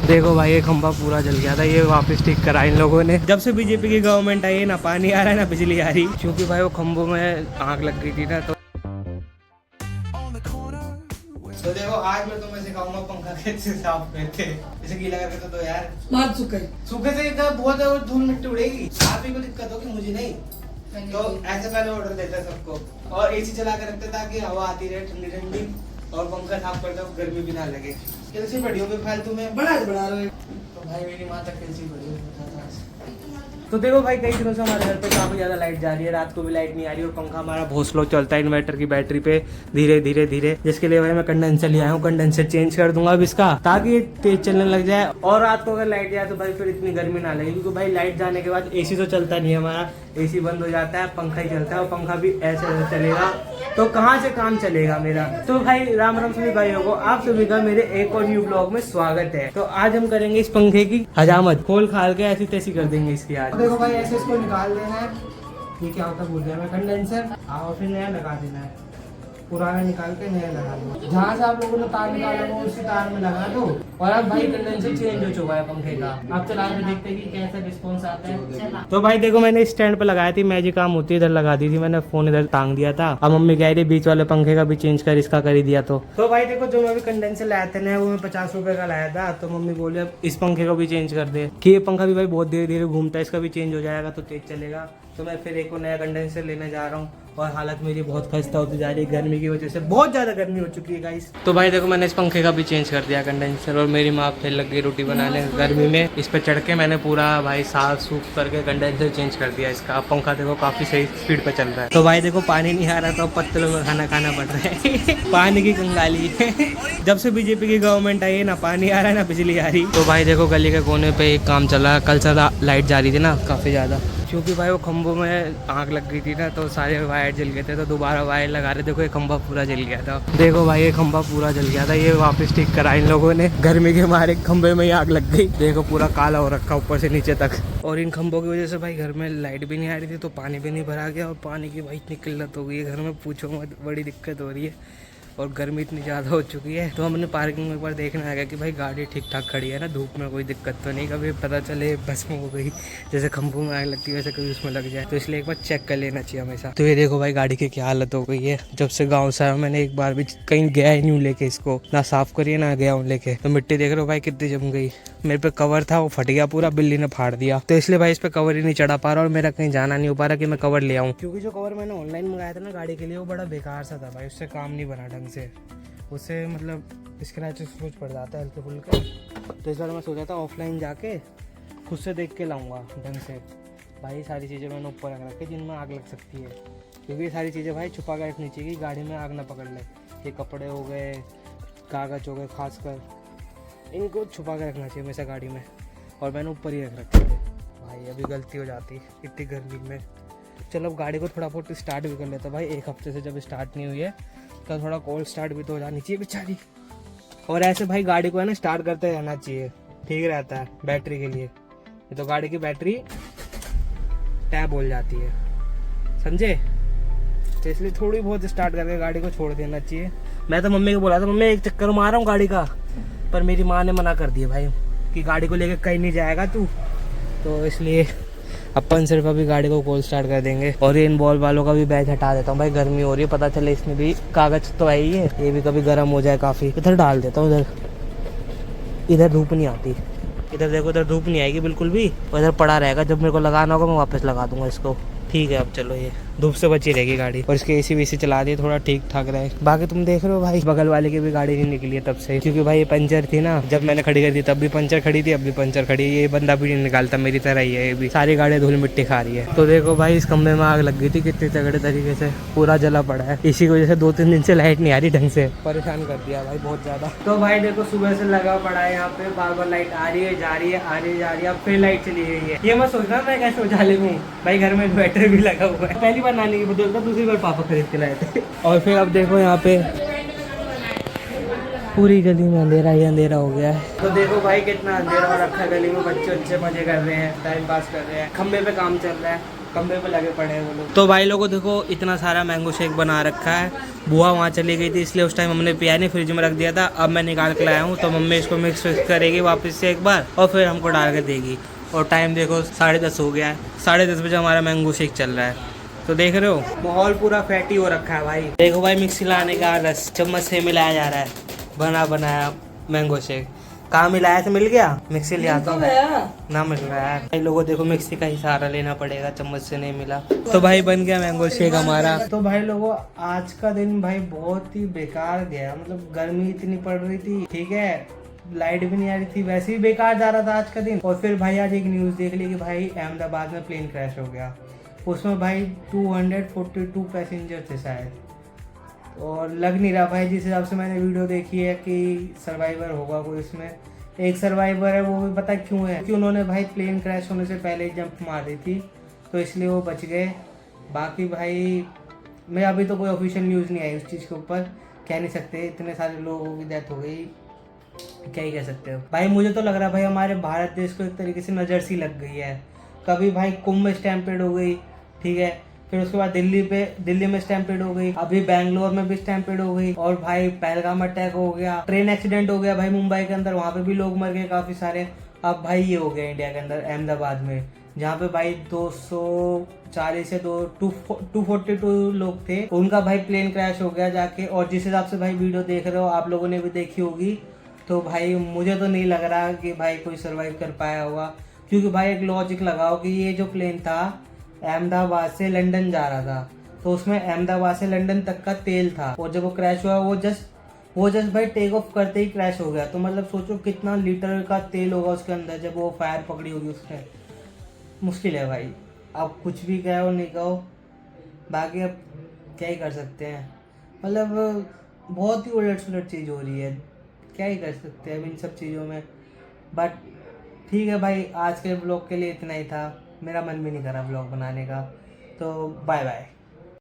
देखो भाई ये खंभा पूरा जल गया था, ये वापस ठीक करा इन लोगों ने। जब से बीजेपी की गवर्नमेंट आई है ना पानी आ रहा है ना बिजली आ रही, क्योंकि भाई वो खंभों में आग लग गई थी ना। तो देखो आज मैं तुम्हें सिखाऊंगा पंखा कैसे साफ करते हैं। जैसे गीला करके तो यार मार सूखे से इतना बहुत धूल मिट्टी उड़ेगी, आप ही को दिक्कत होगी मुझे नहीं। तो ऐसे पहले ऑर्डर देता है सबको, और एसी चला कर रखते ताकि हवा आती रहे ठंडी ठंडी, और पंखा साफ करते हो गर्मी भी ना लगे। कैसी बढ़िया भी फालतू में बड़ा रहे तो भाई मेरी माँ तक कैसी बढ़िया। तो देखो भाई कई दिनों से हमारे घर पे काफ़ी ज़्यादा लाइट जा रही है, रात को भी लाइट नहीं आ रही, और पंखा हमारा बहुत स्लो चलता है इन्वर्टर की बैटरी पे धीरे धीरे धीरे। जिसके लिए भाई मैं कंडेंसर ले आया हूँ, कंडेंसर चेंज कर दूंगा अब इसका, ताकि ये तेज चलने लग जाए। और रात को अगर लाइट जाए तो भाई फिर इतनी गर्मी ना लगे, क्योंकि भाई लाइट जाने के बाद एसी तो चलता नहीं है हमारा, एसी बंद हो जाता है, पंखा ही चलता है, और पंखा भी ऐसे चलेगा तो कहाँ से काम चलेगा मेरा। तो भाई राम राम सभी भाइयों को, आप सभी का मेरे एक और न्यू ब्लॉग में स्वागत है। तो आज हम करेंगे इस पंखे की हजामत, खोल खाल के ऐसी तैसी कर देंगे इसकी आज। देखो भाई ऐसे इसको निकाल देना है, ये क्या होता है भूल गया मैं, कंडेंसर, और फिर नया लगा देना है, पुराना निकाल के नया लगा दो। जहाँ से आप लोगों ने तार निकाला वो उसी तार में लगा दो। और अब भाई कंडेंसर चेंज हो चुका है पंखे का, आप चला के देखते हैं कि कैसा रिस्पॉन्स आता है। तो भाई देखो मैंने स्टैंड पे लगाई थी, मैजिक काम होती है इधर लगा दी थी मैंने, फोन इधर टांग दिया था। अब मम्मी कह रही बीच वाले पंखे का भी चेंज कर, इसका कर ही दिया। तो भाई देखो जो मैं भी कंडेंसर लाया था ना, वो मैं 50 रुपए का लाया था। तो मम्मी बोली अब इस पंखे को भी चेंज कर दे, कि ये पंखा भी भाई बहुत धीरे धीरे घूमता है, इसका भी चेंज हो जाएगा तो तेज चलेगा। तो मैं फिर एक नया कंडेंसर लेने जा रहा हूँ, और हालत मेरी बहुत खस्ता होती जा रही है गर्मी की वजह से, बहुत ज़्यादा गर्मी हो चुकी है गाइस। तो भाई देखो मैंने इस पंखे का भी चेंज कर दिया कंडेंसर, और मेरी माँ फिर लग गई रोटी बनाने गर्मी में। इस पर चढ़ के मैंने पूरा भाई साफ सूफ करके कंडेंसर चेंज कर दिया इसका। अब पंखा देखो काफ़ी सही स्पीड पे चल रहा है। तो भाई देखो पानी नहीं आ रहा तो पत्तलों में खाना खाना पड़ रहा है पानी की कंगाली जब से बीजेपी की गवर्नमेंट आई है ना पानी आ रहा है ना बिजली आ रही। तो भाई देखो गली के कोने पे एक काम चल रहा है, कल ज़्यादा लाइट जा रही थी ना काफ़ी ज़्यादा, क्योंकि भाई वो खंभों में आग लग गई थी ना, तो सारे वायर जल गए थे, तो दोबारा वायर लगा रहे। देखो ये खंभा पूरा जल गया था, देखो भाई ये खंभा पूरा जल गया था, ये वापस ठीक करा इन लोगों ने। गर्मी के मारे खंभे में ही आग लग गई, देखो पूरा काला हो रखा ऊपर से नीचे तक। और इन खंभों की वजह से भाई घर में लाइट भी नहीं आ रही थी, तो पानी भी नहीं भरा गया, और पानी की भाई इतनी किल्लत हो गई है घर में, पूछो मत, बड़ी दिक्कत हो रही है। और गर्मी इतनी ज़्यादा हो चुकी है, तो हमने पार्किंग में एक बार देखना आएगा कि भाई गाड़ी ठीक ठाक खड़ी है ना, धूप में कोई दिक्कत तो नहीं, कभी पता चले बस में हो गई, जैसे खंभों में आग लगती है वैसे कभी उसमें लग जाए। तो इसलिए एक बार चेक कर लेना चाहिए हमेशा। तो ये देखो भाई गाड़ी की क्या हालत हो गई है, जब से गाँव से आया मैंने एक बार भी कहीं गया ही नहीं लेके इसको, ना साफ करिए ना गया हूँ लेके। तो मिट्टी देख रहे हो भाई कितनी जम गई, मेरे पे कवर था वो फट गया पूरा, बिल्ली ने फाड़ दिया। तो इसलिए भाई इस पे कवर ही नहीं चढ़ा पा रहा, और मेरा कहीं जाना नहीं हो पा रहा कि मैं कवर ले आऊँ, क्योंकि जो कवर मैंने ऑनलाइन मंगाया था ना गाड़ी के लिए वो बड़ा बेकार सा था भाई, उससे काम नहीं बना ढंग से, उससे मतलब स्क्रैचेस कुछ पड़ जाता है हल्के फुल्के। तो इस बार मैं सोचा था ऑफलाइन जाके खुद से देख के लाऊंगा ढंग से। भाई सारी चीज़ें मैंने ऊपर रख रखी जिनमें आग लग सकती है, क्योंकि ये सारी चीज़ें भाई छुपा कर रखनी चाहिए कि गाड़ी में आग ना पकड़ ले। ये कपड़े हो गए, कागज़ हो गए, खासकर इनको छुपा कर रखना चाहिए हमेशा गाड़ी में, और मैंने ऊपर ही रख रखे थे। भाई अभी गलती हो जाती इतनी गर्मी में। चलो अब गाड़ी को थोड़ा बहुत स्टार्ट भी कर लेता भाई, एक हफ्ते से जब स्टार्ट नहीं हुई है तो थोड़ा कोल्ड स्टार्ट भी तो हो जानी चाहिए बेचारी। और ऐसे भाई गाड़ी को है ना स्टार्ट करते रहना चाहिए, ठीक रहता है बैटरी के लिए। ये तो गाड़ी की बैटरी टैब बोल जाती है, समझे? तो इसलिए थोड़ी बहुत स्टार्ट करके गाड़ी को छोड़ देना चाहिए। मैं तो मम्मी को बोला था मम्मी एक चक्कर मार रहा हूँ गाड़ी का, पर मेरी माँ ने मना कर दिया भाई कि गाड़ी को लेकर कहीं नहीं जाएगा तू। तो इसलिए अपन सिर्फ अभी गाड़ी को कोल्ड स्टार्ट कर देंगे, और ये इन बॉल वालों का भी बैच हटा देता हूँ भाई, गर्मी हो रही है, पता चले इसमें भी कागज तो है ही है, ये भी कभी गर्म हो जाए काफ़ी। इधर डाल देता हूँ, इधर धूप नहीं आती, इधर देखो इधर धूप नहीं आएगी बिल्कुल भी, और इधर पड़ा रहेगा, जब मेरे को लगाना होगा मैं वापस लगा दूंगा इसको। ठीक है अब चलो ये धूप से बची रहेगी गाड़ी, और इसके एसी वेसी चला दिए थोड़ा ठीक ठाक रहे। बाकी तुम देख रहे हो भाई बगल वाले की भी गाड़ी नहीं निकली है तब से, क्योंकि भाई ये पंचर थी ना, जब मैंने खड़ी कर दी तब भी पंचर खड़ी थी, अब भी पंचर खड़ी है। ये बंदा भी नहीं निकालता, मेरी तरह ही है ये भी, सारी गाड़ियाँ धूल मिट्टी खा रही है। तो देखो भाई इस खंभे में आग लग गई थी कितने तगड़े तरीके से, पूरा जला पड़ा है। इसी की वजह से 2-3 दिन से लाइट नहीं आ रही ढंग से, परेशान कर दिया भाई बहुत ज्यादा। तो भाई देखो सुबह से लगा पड़ा है यहाँ पे, बार बार लाइट आ रही है जा रही है, आ रही है जा रही है, अब फिर लाइट चली गई है। ये मैं सोच रहा मैं कैसे उजाले में, भाई घर में इन्वर्टर भी लगा हुआ है, पहली बार नानी की बदौलत दूसरी बार पापा खरीद के लाए थे। और फिर अब देखो यहाँ पे पूरी गली में अंधेरा ही अंधेरा हो गया है। तो देखो भाई कितना अंधेरा हो रखा है गली में, बच्चे अच्छे मजे कर रहे हैं, टाइम पास कर रहे हैं, खंबे पे काम चल रहा है। कमरे पे लगे पड़े हैं वो लोग। तो भाई लोगों देखो इतना सारा मैंगो शेक बना रखा है। बुआ वहाँ चली गई थी इसलिए उस टाइम हमने पिया नहीं, फ्रिज में रख दिया था। अब मैं निकाल के लाया हूँ, तो मम्मी इसको मिक्स करेगी वापस से एक बार और फिर हमको डाल के देगी। और टाइम देखो 10:30 हो गया है। 10:30 बजे हमारा मैंगो शेक चल रहा है। तो देख रहे हो माहौल पूरा फैटी हो रखा है भाई। देखो भाई मिक्सी लाने का रस चम्मच से मिलाया जा रहा है, बना बनाया मैंगो शेक। कहाँ मिलाया था, मिल गया? मिक्सी ले आता हूँ ना, मिल रहा है भाई लोगों। देखो मिक्सी का ही सहारा लेना पड़ेगा, चम्मच से नहीं मिला। तो भाई बन गया मैंगो शेक हमारा। तो भाई लोगों आज का दिन भाई बहुत ही बेकार गया। मतलब गर्मी इतनी पड़ रही थी, ठीक है, लाइट भी नहीं आ रही थी, वैसे ही बेकार जा रहा था आज का दिन। और फिर भाई आज एक न्यूज़ देख ली कि भाई अहमदाबाद में प्लेन क्रैश हो गया। उसमें भाई 242 पैसेंजर थे शायद, और लग नहीं रहा भाई जिस हिसाब से मैंने वीडियो देखी है कि सर्वाइवर होगा कोई। इसमें एक सर्वाइवर है, वो भी पता क्यों है कि उन्होंने भाई प्लेन क्रैश होने से पहले ही जंप मार दी थी, तो इसलिए वो बच गए। बाकी भाई मैं अभी तो कोई ऑफिशियल न्यूज़ नहीं आई उस चीज़ के ऊपर, कह नहीं सकते, इतने सारे लोगों की डेथ हो गई, क्या ही कह सकते हो भाई। मुझे तो लग रहा है भाई हमारे भारत देश को एक तरीके से नज़र सी लग गई है। कभी भाई कुंभ में स्टैम्पेड हो गई, ठीक है, फिर उसके बाद दिल्ली में स्टैम्पेड हो गई, अभी बैंगलोर में भी स्टैम्पेड हो गई, और भाई पहलगाम अटैक हो गया, ट्रेन एक्सीडेंट हो गया भाई मुंबई के अंदर, वहाँ पे भी लोग मर गए काफ़ी सारे। अब भाई ये हो गया इंडिया के अंदर अहमदाबाद में, जहाँ पे भाई 240 से 242 लोग थे, उनका भाई प्लेन क्रैश हो गया जाके। और जिस हिसाब से भाई वीडियो देख रहे हो, आप लोगों ने भी देखी होगी, तो भाई मुझे तो नहीं लग रहा कि भाई कोई सर्वाइव कर पाया होगा। क्योंकि भाई एक लॉजिक लगाओ कि ये जो प्लेन था अहमदाबाद से लंदन जा रहा था, तो उसमें अहमदाबाद से लंदन तक का तेल था, और जब वो क्रैश हुआ वो जस्ट भाई टेक ऑफ करते ही क्रैश हो गया। तो मतलब सोचो कितना लीटर का तेल होगा उसके अंदर जब वो फायर पकड़ी होगी उसने। मुश्किल है भाई, अब कुछ भी कहो नहीं कहो, बाकी अब क्या ही कर सकते हैं। मतलब बहुत ही उलट सुलट चीज़ हो रही है, क्या ही कर सकते हैं अब इन सब चीज़ों में। बट ठीक है भाई, आज के ब्लॉग के लिए इतना ही था। मेरा मन भी नहीं करा ब्लॉग बनाने का, तो बाय बाय।